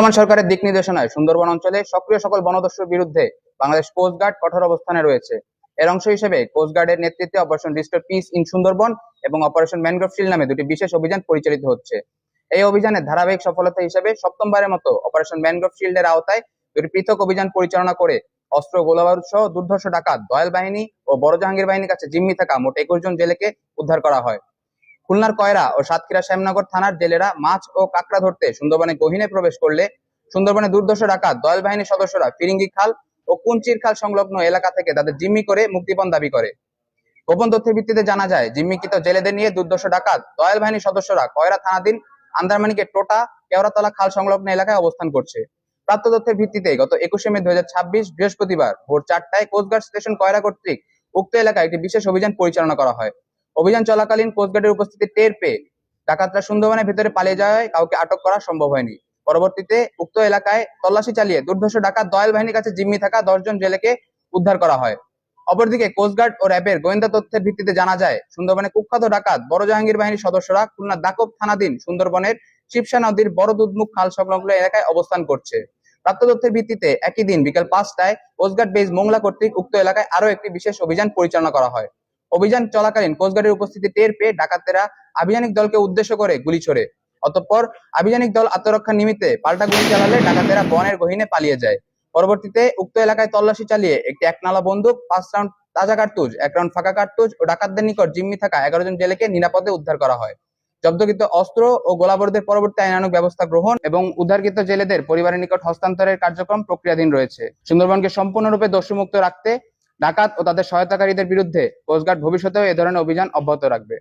বর্তমান সরকারের দিক নির্দেশনায় সুন্দরবন অঞ্চলে সক্রিয় সকল বনদস্যুর বিরুদ্ধে বাংলাদেশ কোস্ট গার্ড কঠোর অবস্থানে রয়েছে। এর অংশ হিসেবে কোস্ট গার্ডের নেতৃত্বে operation restore piece in Sundarban এবং অপারেশন ম্যানগ্রোভ শিল্ড নামে দুটি বিশেষ অভিযান পরিচালিত হচ্ছে। এই অভিযানের ধারাবাহিক সফলতা হিসেবে সপ্তমবারের মতো অপারেশন ম্যানগ্রোভ শিল্ডের আওতায় দুটি পৃথক অভিযান পরিচালনা করে অস্ত্র, গোলাবারুদ সহ দুর্ধর্ষ ডাকাত, দয়াল বাহিনী ও বড় জাহাঙ্গীর বাহিনীর কাছে জিম্মি থাকা মোট 21 জন জেলেকে উদ্ধার করা হয়। খুলনার কয়রা ও সাতক্ষীরা শ্যামনগর থানার জেলেরা মাছ ও কাঁকড়া ধরতে সুন্দরবনে গহীনে প্রবেশ করলে সুন্দরবনে দুর্ধর্ষ ডাকাত দয়াল বাহিনীর সদস্যরা ফিরিঙ্গি খাল ও কুঞ্চির খাল সংলগ্ন এলাকা থেকে তাদের জিম্মি করে মুক্তিপণ দাবি করে। গোপন তথ্যের ভিত্তিতে জানা যায়, জিম্মিকৃত জেলেদের নিয়ে দুর্ধর্ষ ডাকাত দয়াল বাহিনীর সদস্যরা কয়রা থানাধীন আন্দারমানিকের টোটা কেওড়াতলা খাল সংলগ্ন এলাকায় অবস্থান করছে। প্রাপ্ত তথ্যের ভিত্তিতে গত 21শে মে 2026 বৃহস্পতিবার ভোর 4টায় কোস্টগার্ড স্টেশন কয়রা কর্তৃক উক্ত এলাকায় একটি বিশেষ অভিযান পরিচালনা করা হয়। অভিযান চলাকালীন কোস্টগার্ডের উপস্থিতি টের পেয়ে ডাকাতরা সুন্দরবনের ভিতরে পালিয়ে যাওয়ায় কাউকে আটক করা সম্ভব হয়নি। পরবর্তীতে উক্ত এলাকায় তল্লাশি চালিয়ে দুর্ধর্ষ ডাকাত দয়াল বাহিনীর কাছে জিম্মি থাকা 10 জন জেলেকে উদ্ধার করা হয়। অপরদিকে কোস্টগার্ড ও র্যাবের গোয়েন্দা তথ্যের ভিত্তিতে জানা যায়, সুন্দরবনে কুখ্যাত ডাকাত বড় জাহাঙ্গীর বাহিনীর সদস্যরা খুলনা দাকব থানাধীন সুন্দরবনের শিবসা নদীর বড় দুধমুখ খাল সংলগ্ন এলাকায় অবস্থান করছে। প্রাপ্ত তথ্যের ভিত্তিতে একই দিন বিকেল 5টায় কোস্টগার্ড বেজ মোংলা কর্তৃক উক্ত এলাকায় আরো একটি বিশেষ অভিযান পরিচালনা করা হয়। অভিযান চলাকালীন কোস্টগার্ডের উপস্থিতি টের পেয়ে ডাকাতেরা আভিযানিক দলকে উদ্দেশ্য করে গুলি ছোড়ে। অতঃপর আভিযানিক দল আত্মরক্ষার নিমিত্তে পাল্টা গুলি চালালে ডাকাতেরা বনের গহীনে পালিয়ে যায়। পরবর্তীতে উক্ত এলাকায় তল্লাশি চালিয়ে একটি একনালা বন্দুক, 5 রাউন্ড তাজা কার্তুজ, 1 রাউন্ড ফাঁকা কার্তুজ ও ডাকাতদের নিকট জিম্মি থাকা 11 জন জেলেকে নিরাপদে উদ্ধার করা হয়। জব্দকৃত অস্ত্র ও গোলাবারুদের পরবর্তী আইনানুগ ব্যবস্থা গ্রহণ এবং উদ্ধারকৃত জেলেদের পরিবারের নিকট হস্তান্তরের কার্যক্রম প্রক্রিয়াধীন রয়েছে। সুন্দরবনকে সম্পূর্ণরূপে দস্যুমুক্ত রাখতে ডাকাত ও তাদের সহায়তাকারীদের বিরুদ্ধে কোস্টগার্ড ভবিষ্যতেও এ ধরনের অভিযান অব্যাহত রাখবে।